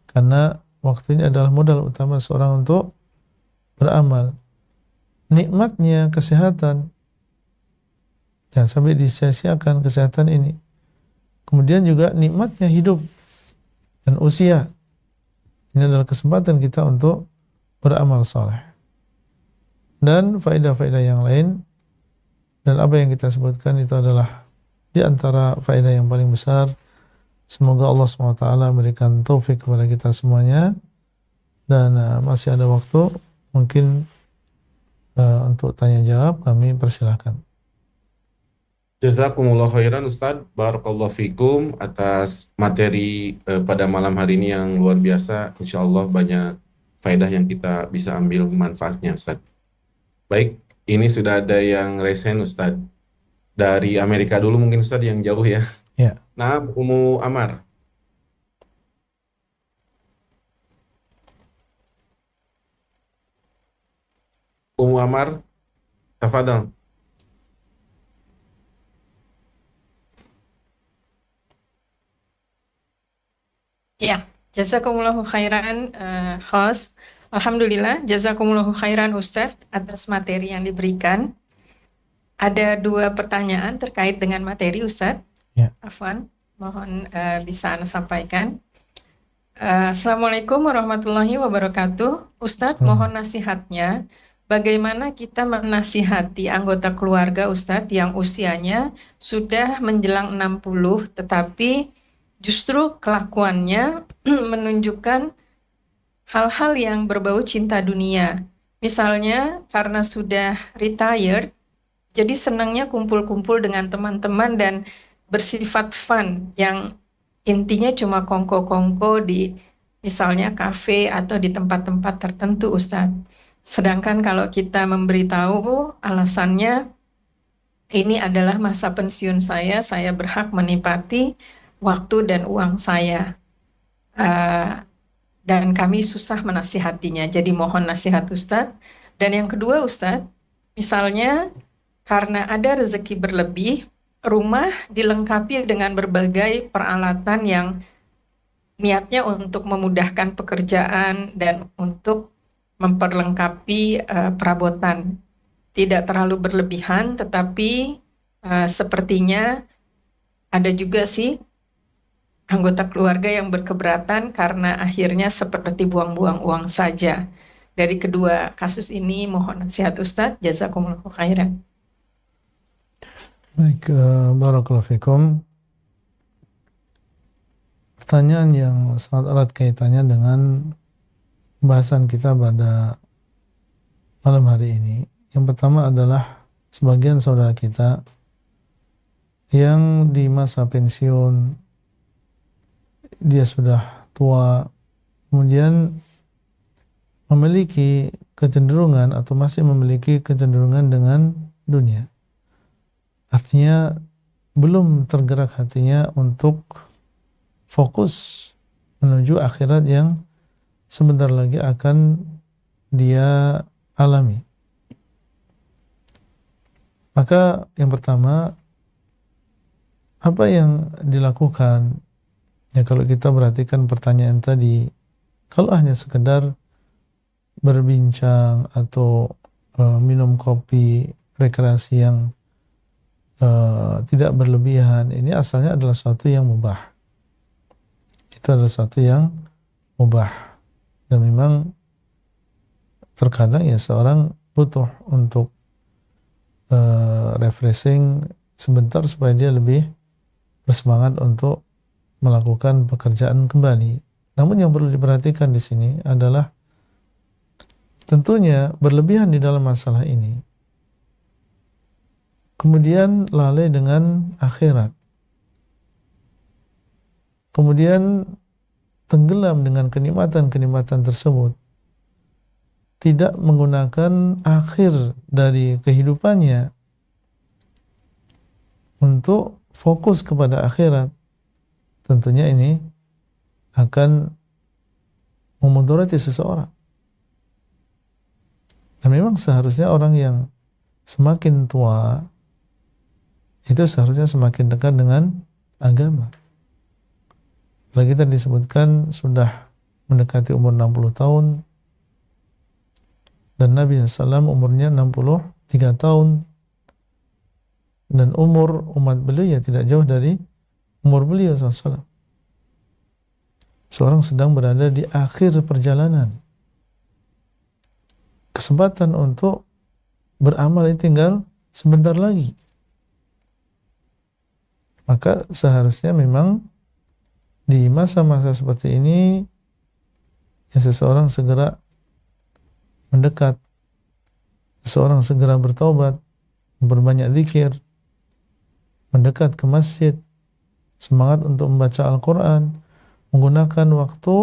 Karena waktu ini adalah modal utama seorang untuk beramal. Nikmatnya kesehatan. Jangan sampai disia-siakan kesehatan ini. Kemudian juga nikmatnya hidup dan usia. Ini adalah kesempatan kita untuk beramal saleh. Dan faedah-faedah yang lain, dan apa yang kita sebutkan itu adalah di antara faedah yang paling besar. Semoga Allah SWT memberikan taufik kepada kita semuanya. Dan masih ada waktu, mungkin untuk tanya jawab kami persilahkan. Jazakumullah khairan Ustadz, barakallahu fikum atas materi pada malam hari ini yang luar biasa. Insya Allah banyak faedah yang kita bisa ambil manfaatnya Ustadz. Baik, ini sudah ada yang resen Ustadz. Dari Amerika dulu mungkin Ustadz, yang jauh ya. Ya. Nah, Ummu Amar. Ummu Amar, tafadhal. Ya, jazakumullahu khairan, host. Alhamdulillah, jazakumullahu khairan Ustadz atas materi yang diberikan. Ada 2 pertanyaan terkait dengan materi Ustadz. Ya. Afwan, mohon bisa Anda sampaikan. Assalamualaikum warahmatullahi wabarakatuh. Ustadz, mohon nasihatnya. Bagaimana kita menasihati anggota keluarga Ustadz yang usianya sudah menjelang 60, tetapi justru kelakuannya menunjukkan hal-hal yang berbau cinta dunia. Misalnya karena sudah retired, jadi senangnya kumpul-kumpul dengan teman-teman dan bersifat fun yang intinya cuma kongko-kongko di misalnya kafe atau di tempat-tempat tertentu Ustadz. Sedangkan kalau kita memberitahu alasannya ini adalah masa pensiun saya berhak menikmati waktu dan uang saya. Dan kami susah menasihatinya. Jadi mohon nasihat Ustadz. Dan yang kedua Ustadz, misalnya karena ada rezeki berlebih, rumah dilengkapi dengan berbagai peralatan yang niatnya untuk memudahkan pekerjaan dan untuk memperlengkapi perabotan. Tidak terlalu berlebihan, tetapi sepertinya ada juga sih anggota keluarga yang berkeberatan karena akhirnya seperti buang-buang uang saja. Dari kedua kasus ini mohon nasihat Ustadz, jazakumullahu khairan. Baik, barakallahu fikum. Pertanyaan yang sangat erat kaitannya dengan pembahasan kita pada malam hari ini. Yang pertama adalah sebagian saudara kita yang di masa pensiun, dia sudah tua, kemudian memiliki kecenderungan atau masih memiliki kecenderungan dengan dunia. Artinya belum tergerak hatinya untuk fokus menuju akhirat yang sebentar lagi akan dia alami. Maka yang pertama, apa yang dilakukan? Ya, kalau kita perhatikan pertanyaan tadi, kalau hanya sekedar berbincang atau minum kopi, rekreasi yang tidak berlebihan, ini asalnya adalah sesuatu yang mubah. Itu adalah sesuatu yang mubah. Dan memang terkadang ya seorang butuh untuk refreshing sebentar supaya dia lebih bersemangat untuk melakukan pekerjaan kembali. Namun yang perlu diperhatikan di sini adalah tentunya berlebihan di dalam masalah ini, kemudian lalai dengan akhirat, kemudian tenggelam dengan kenikmatan-kenikmatan tersebut, tidak menggunakan akhir dari kehidupannya untuk fokus kepada akhirat, tentunya ini akan memudarati seseorang. Dan memang seharusnya orang yang semakin tua itu seharusnya semakin dekat dengan agama. Kalau kita disebutkan sudah mendekati umur 60 tahun dan Nabi SAW umurnya 63 tahun dan umur umat beliau ya tidak jauh dari umur beliau SAW. Seorang sedang berada di akhir perjalanan. Kesempatan untuk beramal ini tinggal sebentar lagi. Maka seharusnya memang di masa-masa seperti ini ya seseorang segera mendekat, seseorang segera bertaubat, berbanyak zikir, mendekat ke masjid, semangat untuk membaca Al-Quran, menggunakan waktu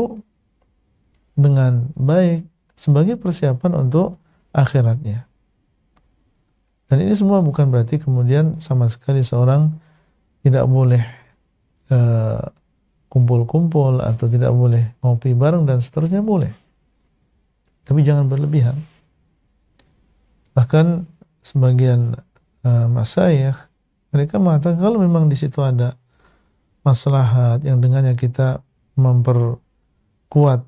dengan baik sebagai persiapan untuk akhiratnya. Dan ini semua bukan berarti kemudian sama sekali seorang tidak boleh kumpul-kumpul atau tidak boleh ngopi bareng dan seterusnya, boleh. Tapi jangan berlebihan. Bahkan sebagian masyayikh mereka mengatakan kalau memang di situ ada maslahat yang dengannya kita memperkuat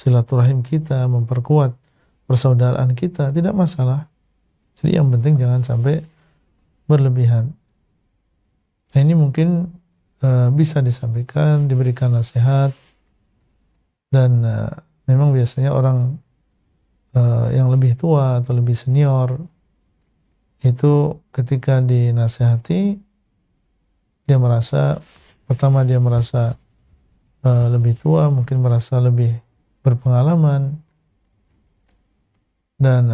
silaturahim kita, memperkuat persaudaraan kita, tidak masalah. Jadi yang penting jangan sampai berlebihan. Nah, ini mungkin bisa disampaikan, diberikan nasihat, dan memang biasanya orang yang lebih tua atau lebih senior itu ketika dinasihati dia merasa, pertama dia merasa lebih tua, mungkin merasa lebih berpengalaman, dan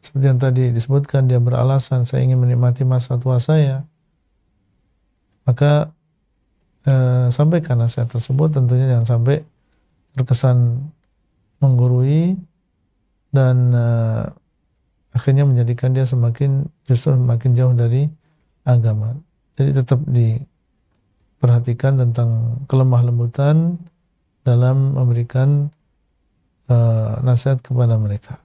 seperti yang tadi disebutkan, dia beralasan saya ingin menikmati masa tua saya, maka sampaikan nasihat tersebut, tentunya jangan sampai terkesan menggurui dan akhirnya menjadikan dia justru semakin jauh dari agama. Jadi tetap diperhatikan tentang kelemah lembutan dalam memberikan nasihat kepada mereka.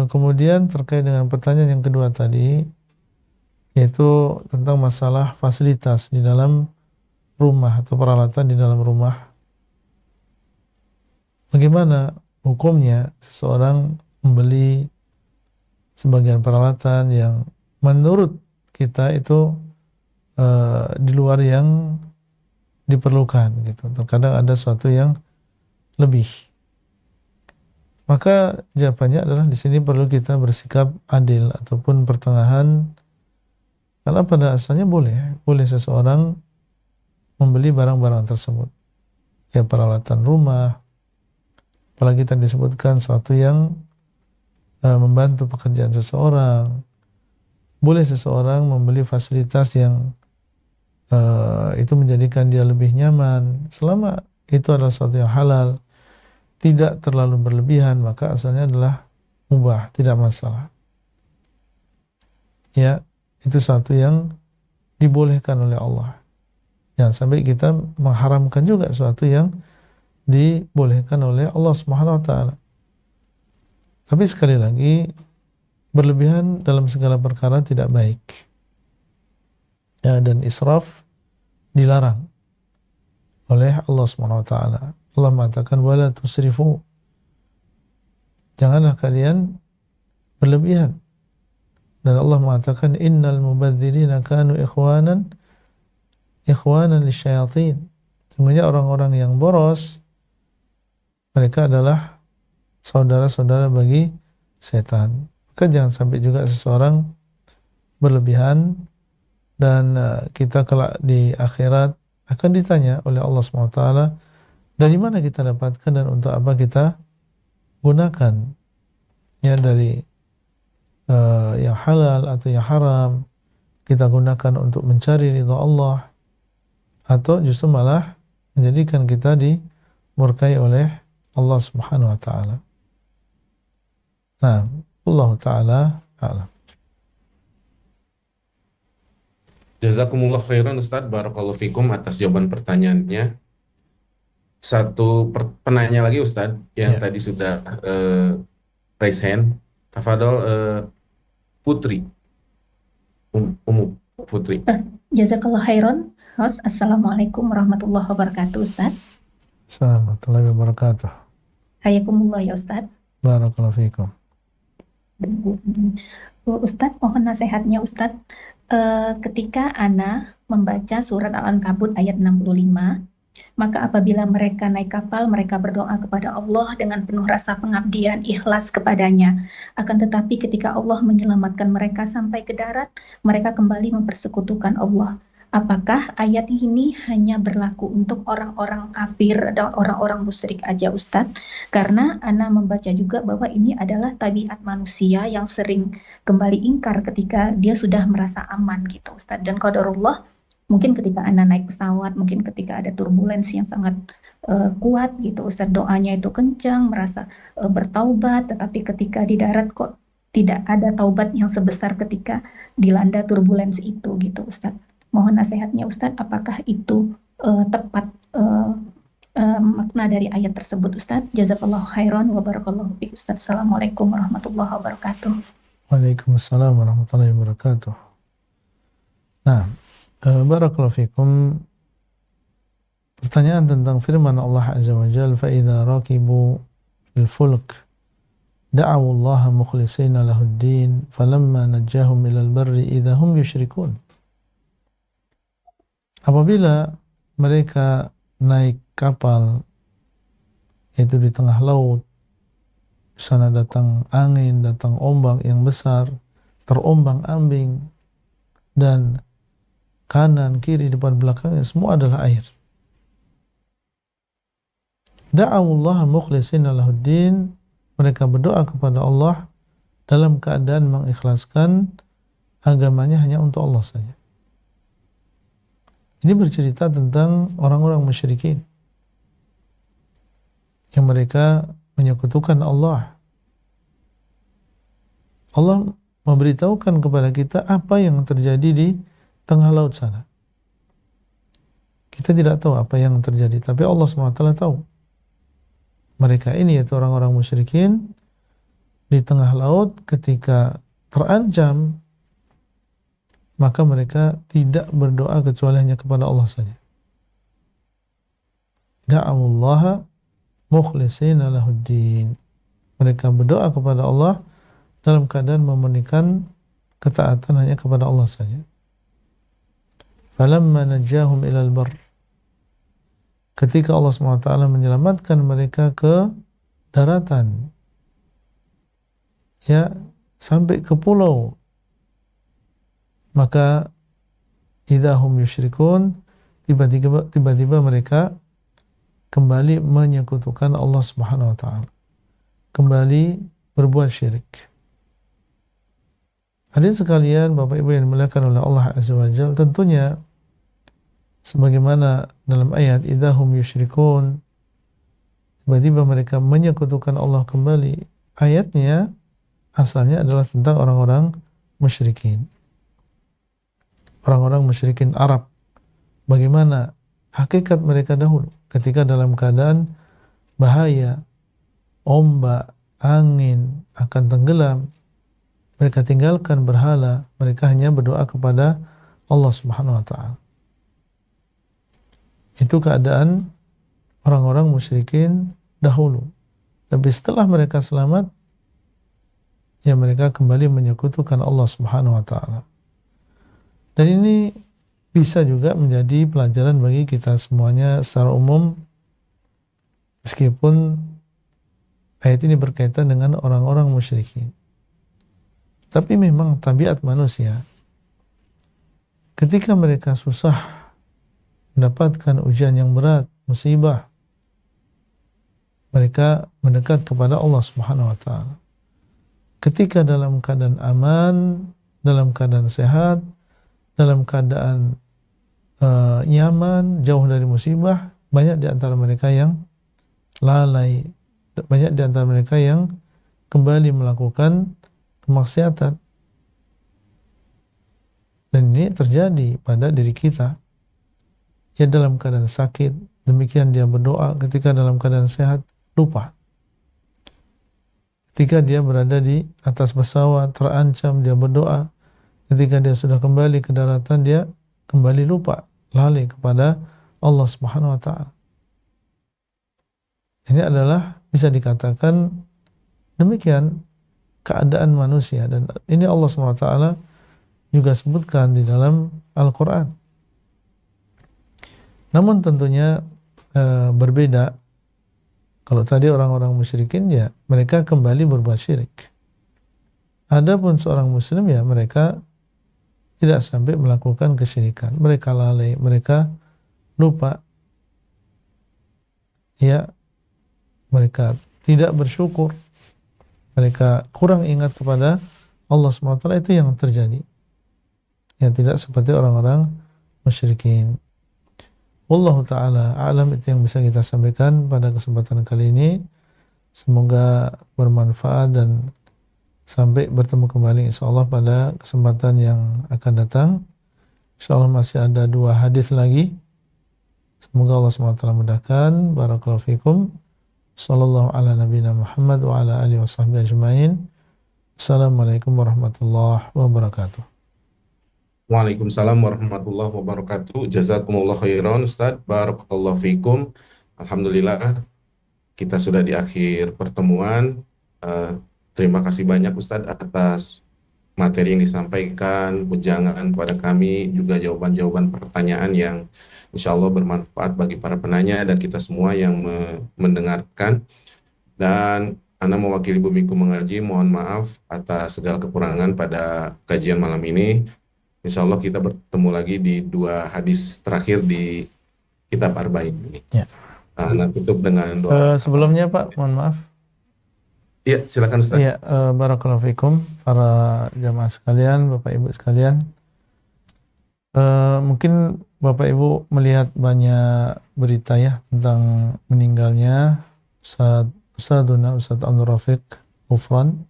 Kemudian terkait dengan pertanyaan yang kedua tadi, yaitu tentang masalah fasilitas di dalam rumah atau peralatan di dalam rumah. Bagaimana hukumnya seseorang membeli sebagian peralatan yang menurut kita itu di luar yang diperlukan gitu. Terkadang ada sesuatu yang lebih. Maka jawabannya adalah di sini perlu kita bersikap adil ataupun pertengahan. Karena pada asalnya boleh seseorang membeli barang-barang tersebut. Ya, peralatan rumah, apalagi tadi disebutkan sesuatu yang membantu pekerjaan seseorang. Boleh seseorang membeli fasilitas yang itu menjadikan dia lebih nyaman, selama itu adalah sesuatu yang halal, tidak terlalu berlebihan, maka asalnya adalah mubah, tidak masalah. Ya, itu sesuatu yang dibolehkan oleh Allah. Jangan sampai kita mengharamkan juga sesuatu yang dibolehkan oleh Allah Subhanahu wa taala. Tapi sekali lagi, berlebihan dalam segala perkara tidak baik. Ya, dan israf dilarang oleh Allah Subhanahu wa taala. Allah mengatakan wala tusrifu. Janganlah kalian berlebihan. Dan Allah mengatakan innal mubadzirina kanu ikhwanan lisyayatin. Sungguhnya orang-orang yang boros, mereka adalah saudara-saudara bagi setan. Maka jangan sampai juga seseorang berlebihan, dan kita kelak di akhirat akan ditanya oleh Allah SWT, dari mana kita dapatkan dan untuk apa kita gunakan, ya, dari yang halal atau yang haram kita gunakan untuk mencari ridha Allah, atau justru malah menjadikan kita dimurkai oleh Allah Subhanahu wa taala. Nah, Allah taala a'lam. Jazakumullah khairan Ustadz, barakallahu fikum atas jawaban pertanyaannya. Satu penanya lagi Ustadz yang tadi sudah raise hand. Tafadhol, Putri. Putri. Jazakallah khairan, host. Assalamualaikum warahmatullahi wabarakatuh, Ustadz. Assalamualaikum warahmatullahi wabarakatuh. Hayakumullah ya Ustadz. Barakallahu fikum. Ustadz, mohon nasihatnya Ustadz. Ketika Ana membaca surat Al-Ankabut ayat 65, maka apabila mereka naik kapal, mereka berdoa kepada Allah dengan penuh rasa pengabdian, ikhlas kepadanya. Akan tetapi ketika Allah menyelamatkan mereka sampai ke darat, mereka kembali mempersekutukan Allah. Apakah ayat ini hanya berlaku untuk orang-orang kafir dan orang-orang musyrik aja Ustadz? Karena Ana membaca juga bahwa ini adalah tabiat manusia yang sering kembali ingkar ketika dia sudah merasa aman gitu Ustadz. Dan qadarullah, mungkin ketika Ana naik pesawat, mungkin ketika ada turbulensi yang sangat kuat gitu Ustadz, doanya itu kencang, merasa bertaubat, tetapi ketika di darat kok tidak ada taubat yang sebesar ketika dilanda turbulensi itu gitu Ustadz. Mohon nasihatnya Ustadz, apakah itu tepat makna dari ayat tersebut Ustadz? Jazakallahu khairan wa barakallahu fiik Ustadz. Assalamualaikum warahmatullahi wabarakatuh. Waalaikumsalam warahmatullahi wabarakatuh. Nah, barakallahu fikum. Pertanyaan tentang firman Allah Azza wa Jalla, فَإِذَا رَكِبُوا فِي الْفُلْكِ دَعَوُوا اللَّهَ مُخْلِصِينَ لَهُ الدِّينَ فَلَمَّا نَجَّاهُمْ إِلَى الْبَرِّ إِذَا هُمْ يُشْرِكُونَ. Apabila mereka naik kapal, yaitu di tengah laut, di sana datang angin, datang ombak yang besar, terombang-ambing, dan kanan, kiri, depan, belakangnya semua adalah air. Da'awullaha mukhlishina lahuddin, mereka berdoa kepada Allah dalam keadaan mengikhlaskan agamanya hanya untuk Allah saja. Ini bercerita tentang orang-orang musyrikin yang mereka menyekutukan Allah. Allah memberitahukan kepada kita apa yang terjadi di tengah laut sana. Kita tidak tahu apa yang terjadi, tapi Allah SWT tahu. Mereka ini, yaitu orang-orang musyrikin, di tengah laut ketika terancam, maka mereka tidak berdoa kecuali hanya kepada Allah saja. Da'awullaha mukhlishina lahuddin. Mereka berdoa kepada Allah dalam keadaan memurnikan ketaatan hanya kepada Allah saja. Falamma najjahum ilal barr, ketika Allah SWT menyelamatkan mereka ke daratan, ya, sampai ke pulau, maka idahum yusyrikun, tiba-tiba mereka kembali menyekutukan Allah Subhanahu wa taala, kembali berbuat syirik. Hadirin sekalian, Bapak Ibu yang dimuliakan oleh Allah Azza wa Jalla, tentunya sebagaimana dalam ayat idahum yusyrikun, tiba-tiba mereka menyekutukan Allah kembali, ayatnya asalnya adalah tentang orang-orang musyrikin, orang-orang musyrikin Arab. Bagaimana hakikat mereka dahulu ketika dalam keadaan bahaya, ombak, angin, akan tenggelam, mereka tinggalkan berhala, mereka hanya berdoa kepada Allah Subhanahu wa taala. Itu keadaan orang-orang musyrikin dahulu. Tapi setelah mereka selamat, ya mereka kembali menyekutukan Allah Subhanahu wa taala. Dan ini bisa juga menjadi pelajaran bagi kita semuanya secara umum, meskipun ayat ini berkaitan dengan orang-orang musyrikin. Tapi memang tabiat manusia, ketika mereka susah, mendapatkan ujian yang berat, musibah, mereka mendekat kepada Allah Subhanahu wa taala. Ketika dalam keadaan aman, dalam keadaan sehat, dalam keadaan nyaman, jauh dari musibah, banyak di antara mereka yang lalai, banyak di antara mereka yang kembali melakukan kemaksiatan. Dan ini terjadi pada diri kita. Ya, dalam keadaan sakit, demikian dia berdoa. Ketika dalam keadaan sehat, lupa. Ketika dia berada di atas pesawat, terancam, dia berdoa. Ketika dia sudah kembali ke daratan, dia kembali lupa, lalai kepada Allah Subhanahu wa taala. Ini adalah bisa dikatakan demikian keadaan manusia, dan ini Allah Subhanahu wa taala juga sebutkan di dalam Al-Qur'an. Namun tentunya berbeda. Kalau tadi orang-orang musyrikin, ya mereka kembali berbuat syirik. Adapun seorang muslim, ya mereka tidak sampai melakukan kesyirikan. Mereka lalai, mereka lupa. Ya, mereka tidak bersyukur. Mereka kurang ingat kepada Allah SWT, itu yang terjadi. Ya, tidak seperti orang-orang musyrikin. Wallahu ta'ala a'lam, itu yang bisa kita sampaikan pada kesempatan kali ini. Semoga bermanfaat dan sampai bertemu kembali insyaallah pada kesempatan yang akan datang. Insyaallah masih ada 2 hadis lagi. Semoga Allah SWT mudahkan. Barakallahu fikum. Sallallahu ala nabiyina Muhammad wa ala alihi wa sahbihi ajma'in. Assalamualaikum warahmatullahi wabarakatuh. Waalaikumsalam warahmatullahi wabarakatuh. Jazakumullah khairan Ustaz. Barakallahu fikum. Alhamdulillah kita sudah di akhir pertemuan. Eh, Terima kasih banyak Ustadz atas materi yang disampaikan, wejangan kepada kami, juga jawaban-jawaban pertanyaan yang insya Allah bermanfaat bagi para penanya dan kita semua yang mendengarkan. Dan Ana mewakili Bu Miku mengaji, mohon maaf atas segala kekurangan pada kajian malam ini. Insya Allah kita bertemu lagi di 2 hadis terakhir di kitab Arba'in ini. Ya. Ana tutup dengan doa. Sebelumnya Pak, mohon maaf. Iya, silakan Ustaz. Iya, barakallahu fikum para jamaah sekalian, Bapak Ibu sekalian. Mungkin Bapak Ibu melihat banyak berita ya tentang meninggalnya Ustadzuna Ustadz Abdul Rafiq Ghufran.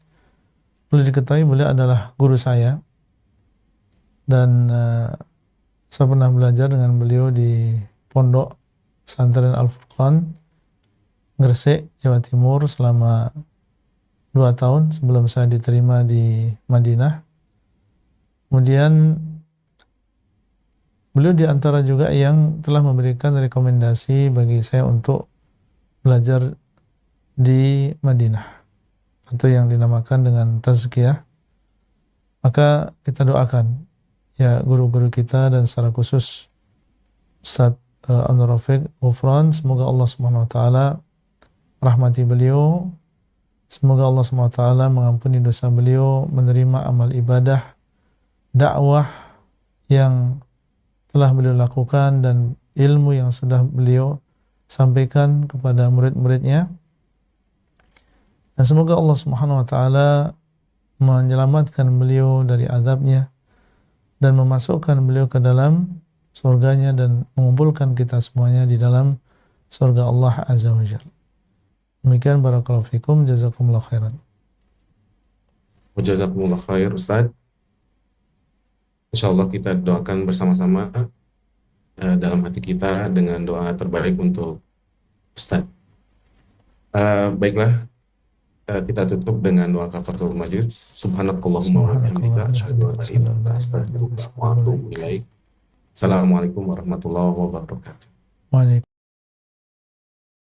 Boleh diketahui beliau adalah guru saya dan saya pernah belajar dengan beliau di Pondok Pesantren Al-Furqan Gresik, Jawa Timur selama 2 tahun sebelum saya diterima di Madinah. Kemudian beliau di antara juga yang telah memberikan rekomendasi bagi saya untuk belajar di Madinah atau yang dinamakan dengan tazkiyah. Maka kita doakan ya guru-guru kita dan secara khusus Ustadz Abdul Rafiq Ghufran, semoga Allah Subhanahu wa taala rahmati beliau. Semoga Allah SWT mengampuni dosa beliau, menerima amal ibadah, dakwah yang telah beliau lakukan dan ilmu yang sudah beliau sampaikan kepada murid-muridnya. Dan semoga Allah SWT menyelamatkan beliau dari azabnya dan memasukkan beliau ke dalam surganya dan mengumpulkan kita semuanya di dalam surga Allah Azza wa Jalla. Demikian barakallahu fikum, jazakumullah khairan. Jazakumullah khair Ustaz. Insyaallah kita doakan bersama-sama dalam hati kita dengan doa terbaik untuk Ustaz. Baiklah, kita tutup dengan doa kafaratul majlis. Subhanakallahumma wa bihamdika asyhadu an la ilaha illa anta astaghfiruka wa atubu ilaik. Assalamualaikum warahmatullahi wabarakatuh. Waalaikumsalam.